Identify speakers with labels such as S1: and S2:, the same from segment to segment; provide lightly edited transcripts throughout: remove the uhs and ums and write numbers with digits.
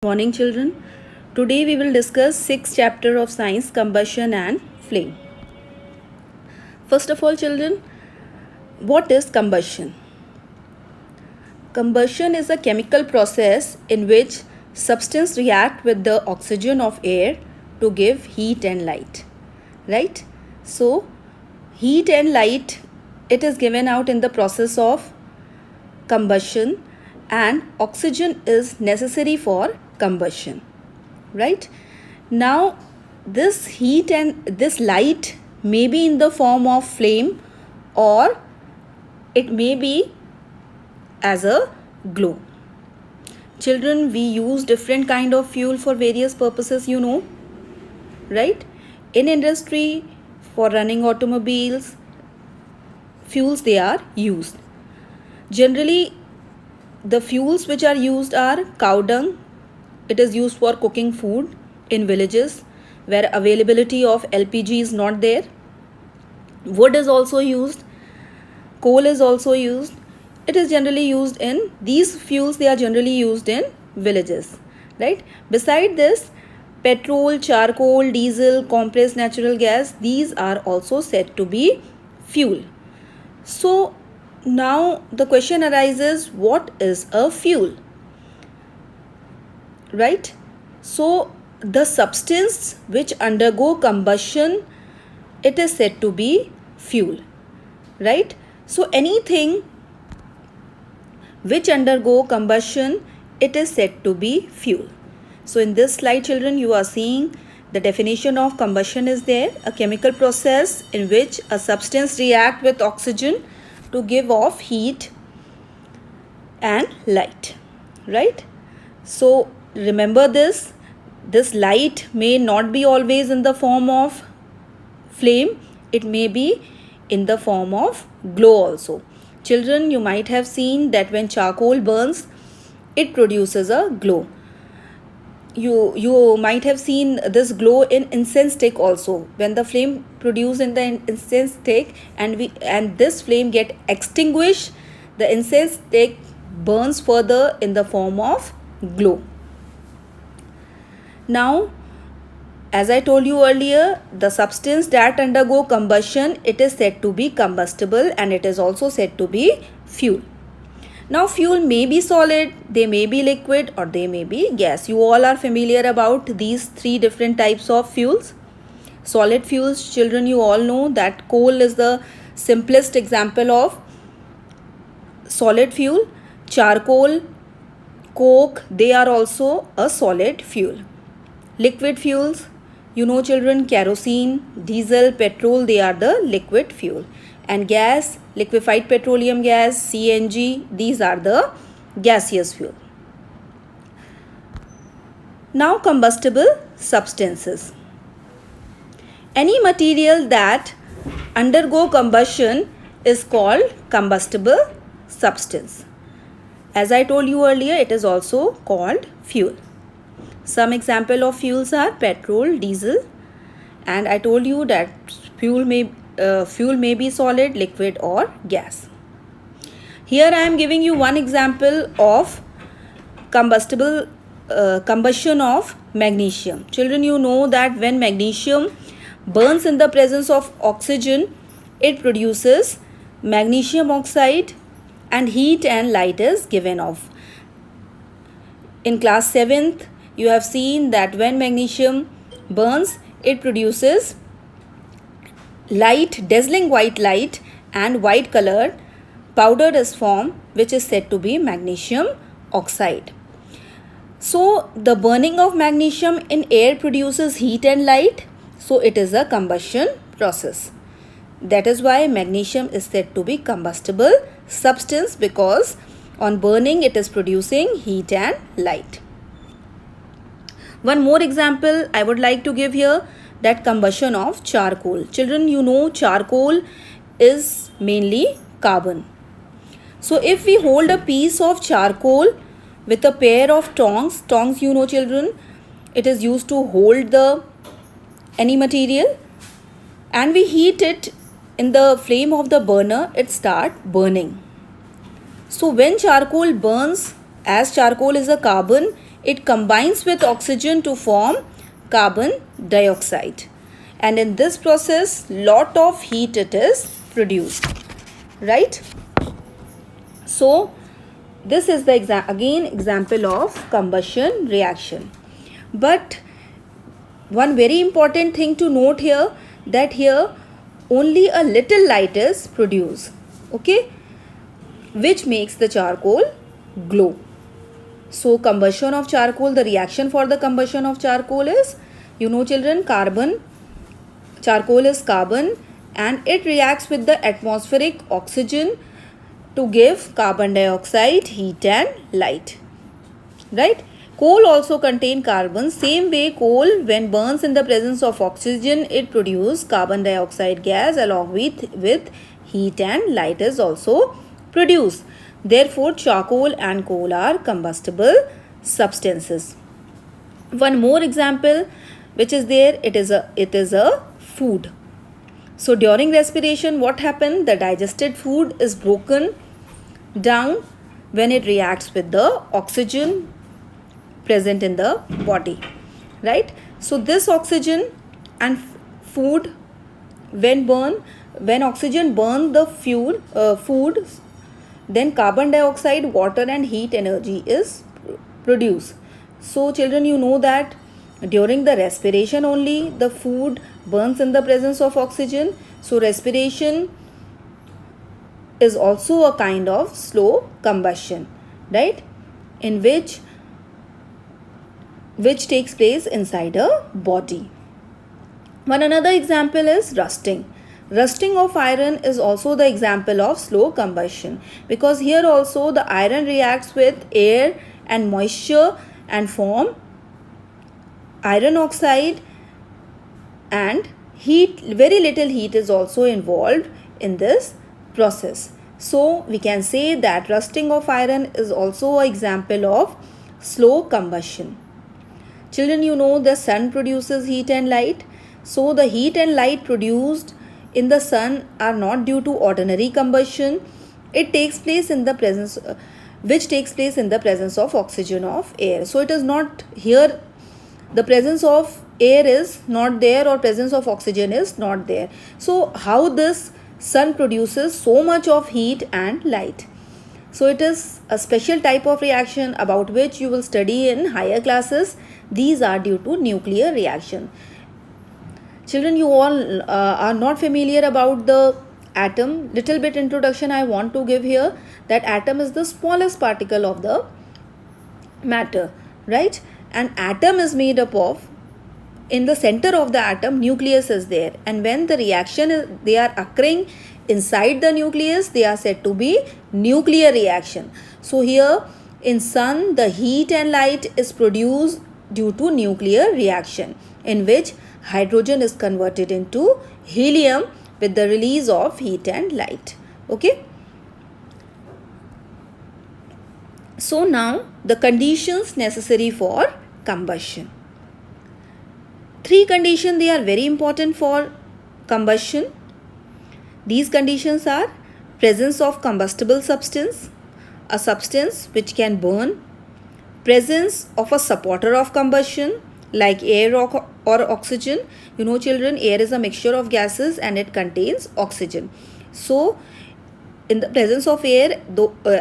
S1: Morning children. Today we will discuss 6th chapter of science, combustion and flame. First of all children, what is combustion? Combustion is a chemical process in which substance react with the oxygen of air to give heat and light. Right? So heat and light, it is given out in the process of combustion, and oxygen is necessary for combustion. Right? Now this heat and this light may be in the form of flame, or it may be as a glow. Children, we use different kind of fuel for various purposes, right? In industry, for running automobiles, fuels they are used. Generally, the fuels which are used are cow dung. It is used for cooking food in villages where availability of LPG is not there. Wood is also used. Coal is also used. It is generally used in these fuels, they are generally used in villages, right? Beside this, petrol, charcoal, diesel, compressed natural gas, these are also said to be fuel. So now the question arises, what is a fuel? Right? So the substance which undergo combustion, it is said to be fuel. Right? So anything which undergo combustion, it is said to be fuel. So in this slide children, you are seeing the definition of combustion is there, a chemical process in which a substance react with oxygen to give off heat and light, right? So remember this light may not be always in the form of flame, it may be in the form of glow also. Children, you might have seen that when charcoal burns, it produces a glow. You might have seen this glow in incense stick also. When the flame produced in the incense stick and this flame get extinguished, the incense stick burns further in the form of glow. Now, as I told you earlier, the substance that undergo combustion, it is said to be combustible and it is also said to be fuel. Now fuel may be solid, they may be liquid, or they may be gas. You all are familiar about these three different types of fuels. Solid fuels, children, you all know that coal is the simplest example of solid fuel. Charcoal, coke, they are also a solid fuel. Liquid fuels, children, kerosene, diesel, petrol, they are the liquid fuel. And gas, liquefied petroleum gas, CNG, these are the gaseous fuel. Now combustible substances. Any material that undergo combustion is called combustible substance. As I told you earlier, it is also called fuel. Some example of fuels are petrol, diesel, and I told you that fuel may be solid, liquid or gas. Here I am giving you one example of combustion of magnesium. Children, you know that when magnesium burns in the presence of oxygen, it produces magnesium oxide and heat and light is given off. In class 7th, you have seen that when magnesium burns, it produces light, dazzling white light, and white colored powder is formed, which is said to be magnesium oxide. So the burning of magnesium in air produces heat and light, so it is a combustion process. That is why magnesium is said to be combustible substance, because on burning it is producing heat and light. One more example I would like to give here, that combustion of charcoal. Children, you know charcoal is mainly carbon. So if we hold a piece of charcoal with a pair of tongs, children, it is used to hold any material, and we heat it in the flame of the burner, it start burning. So when charcoal burns, as charcoal is a carbon, it combines with oxygen to form carbon dioxide, and in this process lot of heat it is produced, right? So this is the example of combustion reaction. But one very important thing to note here, that here only a little light is produced, okay, which makes the charcoal glow. So combustion of charcoal, the reaction for the combustion of charcoal is, children, charcoal is carbon, and it reacts with the atmospheric oxygen to give carbon dioxide, heat and light, right? Coal also contain carbon. Same way, coal when burns in the presence of oxygen, it produces carbon dioxide gas along with heat and light is also produced. Therefore, charcoal and coal are combustible substances. One more example which is there, it is a food. So during respiration, what happened? The digested food is broken down when it reacts with the oxygen present in the body, right? So this oxygen and food, when oxygen burn the food, then carbon dioxide, water and heat energy is produced. So children, that during the respiration only the food burns in the presence of oxygen. So respiration is also a kind of slow combustion, right, in which takes place inside a body. One another example is rusting. Rusting of iron is also the example of slow combustion, because here also the iron reacts with air and moisture and form iron oxide, and heat, very little heat is also involved in this process. So we can say that rusting of iron is also an example of slow combustion. Children, the sun produces heat and light. So the heat and light produced in the sun are not due to ordinary combustion. It takes place in the presence, which takes place in the presence of oxygen of air. So it is not here, the presence of air is not there or presence of oxygen is not there. So how this sun produces so much of heat and light? So it is a special type of reaction about which you will study in higher classes. These are due to nuclear reaction. Children, you all are not familiar about the atom. Little bit introduction I want to give here, that atom is the smallest particle of the matter, right? And atom is made up of, in the center of the atom, nucleus is there, and when the reaction they are occurring inside the nucleus, they are said to be nuclear reaction. So here in sun, the heat and light is produced due to nuclear reaction, in which hydrogen is converted into helium with the release of heat and light, okay? So now the conditions necessary for combustion. 3 conditions, they are very important for combustion. These conditions are presence of combustible substance, a substance which can burn, presence of a supporter of combustion like air or oxygen. Children, air is a mixture of gases and it contains oxygen. So in the presence of air,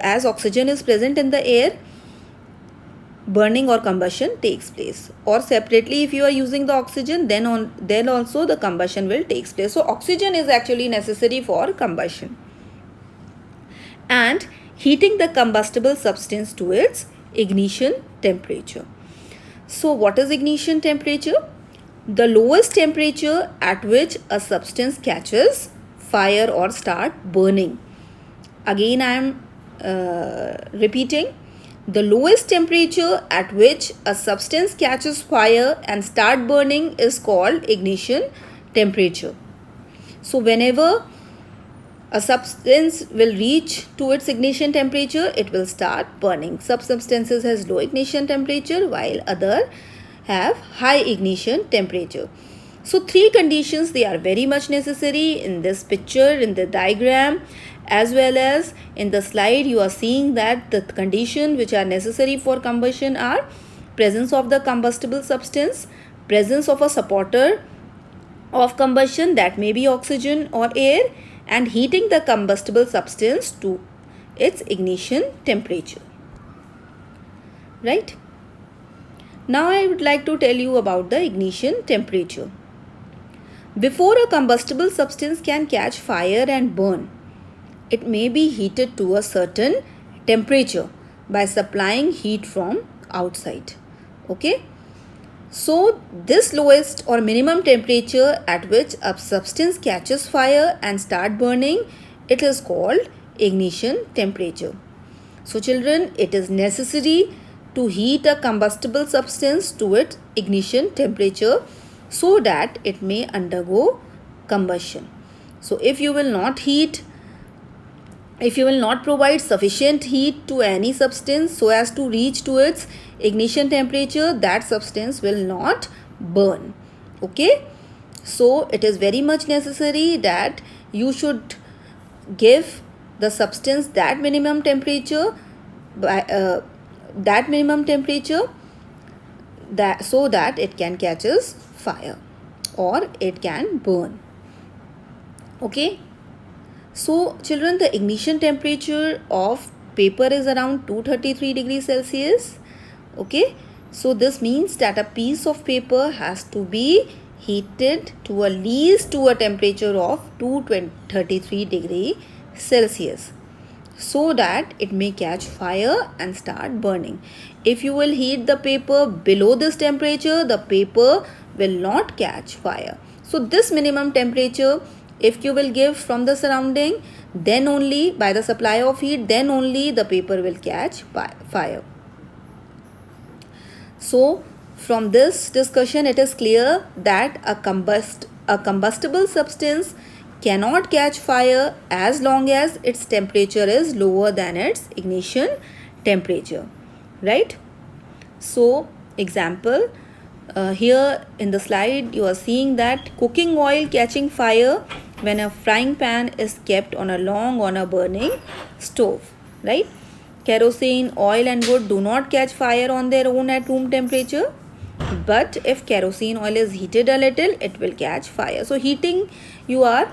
S1: as oxygen is present in the air, burning or combustion takes place. Or separately, if you are using the oxygen, then also the combustion will take place. So oxygen is actually necessary for combustion. And heating the combustible substance to its ignition temperature. So what is ignition temperature? The lowest temperature at which a substance catches fire or start burning. Again, I am repeating. The lowest temperature at which a substance catches fire and start burning is called ignition temperature. So whenever a substance will reach to its ignition temperature, it will start burning. Some substances has low ignition temperature while other have high ignition temperature. So 3 conditions, they are very much necessary in this picture, in the diagram, as well as in the slide. You are seeing that the condition which are necessary for combustion are presence of the combustible substance, presence of a supporter of combustion, that may be oxygen or air, and heating the combustible substance to its ignition temperature. Right? Now I would like to tell you about the ignition temperature. Before a combustible substance can catch fire and burn, it may be heated to a certain temperature by supplying heat from outside. Okay? So this lowest or minimum temperature at which a substance catches fire and start burning, it is called ignition temperature. So children, it is necessary to heat a combustible substance to its ignition temperature so that it may undergo combustion. So if you will not provide sufficient heat to any substance so as to reach to its ignition temperature, that substance will not burn. Okay? So it is very much necessary that you should give the substance that minimum temperature so that it can catches fire or it can burn. Okay? So children, the ignition temperature of paper is around 233 degrees Celsius. Okay? So this means that a piece of paper has to be heated to at least to a temperature of 233 degrees Celsius so that it may catch fire and start burning. If you will heat the paper below this temperature, the paper will not catch fire. So this minimum temperature, if you will give from the surrounding, then only by the supply of heat, then only the paper will catch fire. So from this discussion, it is clear that a combustible substance cannot catch fire as long as its temperature is lower than its ignition temperature. Right? So example, here in the slide you are seeing that cooking oil catching fire when a frying pan is kept on a burning stove. Right? Kerosene, oil and wood do not catch fire on their own at room temperature, but if kerosene oil is heated a little, it will catch fire. So heating you are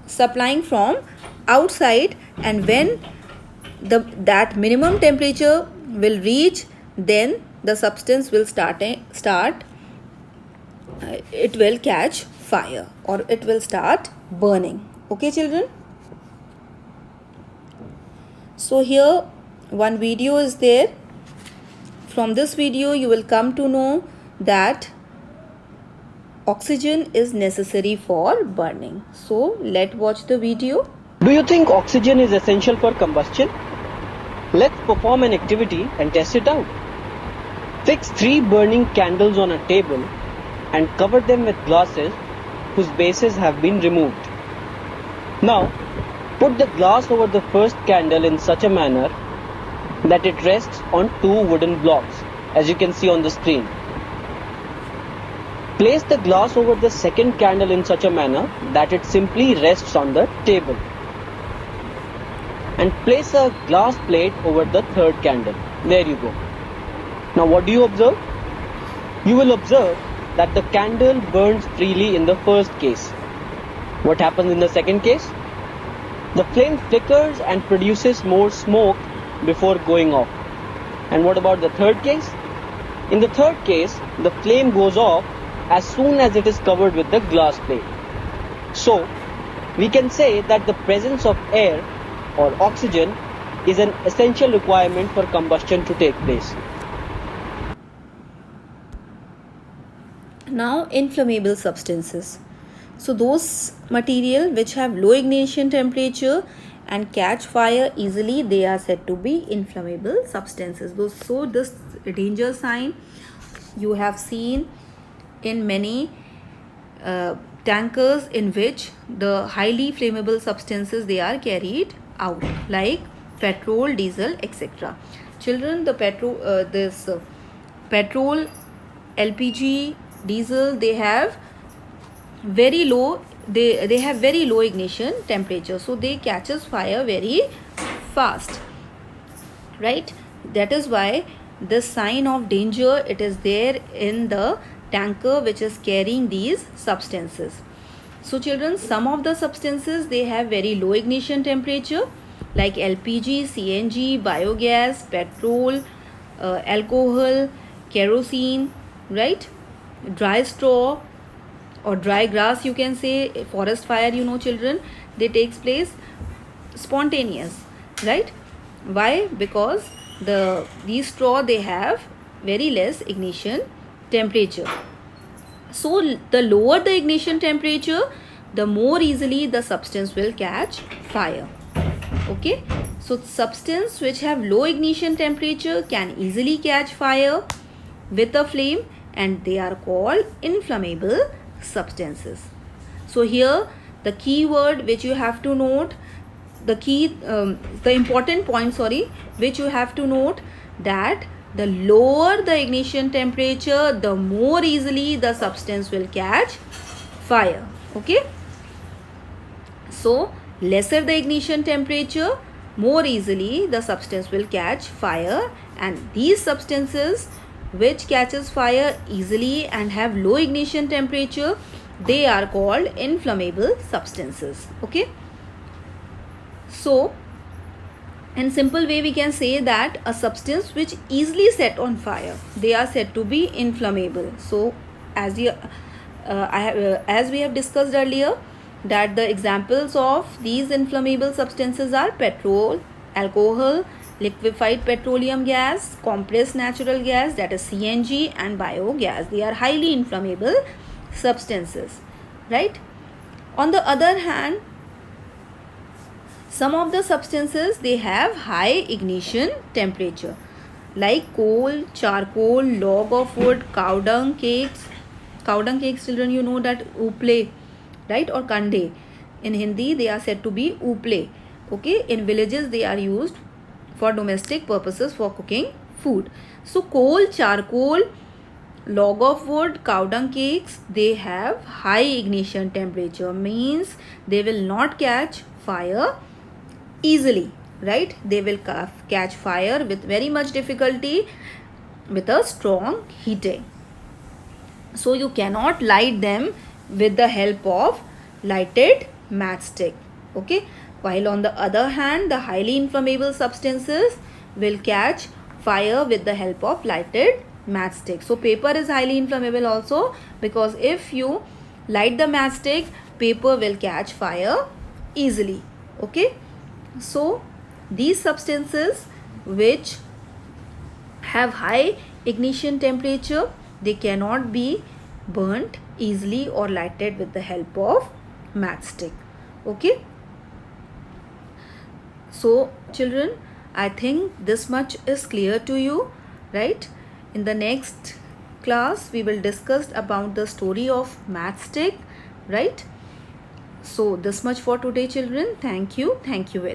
S1: supplying from outside, and when that minimum temperature will reach, then the substance will start it will catch fire or it will start burning. Okay children? So here one video is there. From this video you will come to know that oxygen is necessary for burning. So let's watch the video.
S2: Do you think oxygen is essential for combustion? Let's perform an activity and test it out. Fix 3 burning candles on a table and cover them with glasses whose bases have been removed. Now, put the glass over the first candle in such a manner that it rests on 2 wooden blocks, as you can see on the screen. Place the glass over the second candle in such a manner that it simply rests on the table. And place a glass plate over the third candle. There you go. Now what do you observe? You will observe that the candle burns freely in the first case. What happens in the second case? The flame flickers and produces more smoke before going off. And what about the third case? In the third case, the flame goes off as soon as it is covered with the glass plate. So, we can say that the presence of air or oxygen is an essential requirement for combustion to take place.
S1: Now inflammable substances. So those material which have low ignition temperature and catch fire easily, they are said to be inflammable substances. So this danger sign you have seen in many tankers in which the highly flammable substances they are carried out, like petrol, diesel, etc. Children, the petrol, LPG, diesel, they have very low they have very low ignition temperature, so they catches fire very fast. Right? That is why this sign of danger, it is there in the tanker which is carrying these substances. So children, some of the substances, they have very low ignition temperature like LPG, CNG, biogas, petrol, alcohol, kerosene, right? Dry straw or dry grass, you can say. Forest fire, you know children, they takes place spontaneous, right? Why? Because these straw, they have very less ignition temperature. So the lower the ignition temperature, the more easily the substance will catch fire. Okay, so substance which have low ignition temperature can easily catch fire with a flame, and they are called inflammable substances. So here the key word which you have to note, the important point, which you have to note, that the lower the ignition temperature, the more easily the substance will catch fire. Okay, so lesser the ignition temperature, more easily the substance will catch fire, and these substances which catches fire easily and have low ignition temperature, they are called inflammable substances. Okay, so in simple way we can say that a substance which easily set on fire, they are said to be inflammable. So as we have discussed earlier, that the examples of these inflammable substances are petrol, alcohol, liquefied petroleum gas, compressed natural gas, that is CNG, and biogas. They are highly inflammable substances, right? On the other hand, some of the substances, they have high ignition temperature like coal, charcoal, log of wood, cow dung cakes. Cow dung cakes, children, you know that uple, right, or kande. In Hindi they are said to be uple. Okay, in villages they are used for domestic purposes for cooking food. So coal, charcoal, log of wood, cow dung cakes, they have high ignition temperature, means they will not catch fire easily, right? They will catch fire with very much difficulty with a strong heating. So you cannot light them with the help of lighted matchstick. Okay, while on the other hand, the highly inflammable substances will catch fire with the help of lighted matchstick. So paper is highly inflammable also, because if you light the matchstick, paper will catch fire easily. Okay, so these substances which have high ignition temperature, they cannot be burnt easily or lighted with the help of matchstick. Okay, so children, I think this much is clear to you, right? In the next class we will discuss about the story of matchstick, right? So this much for today, children. Thank you very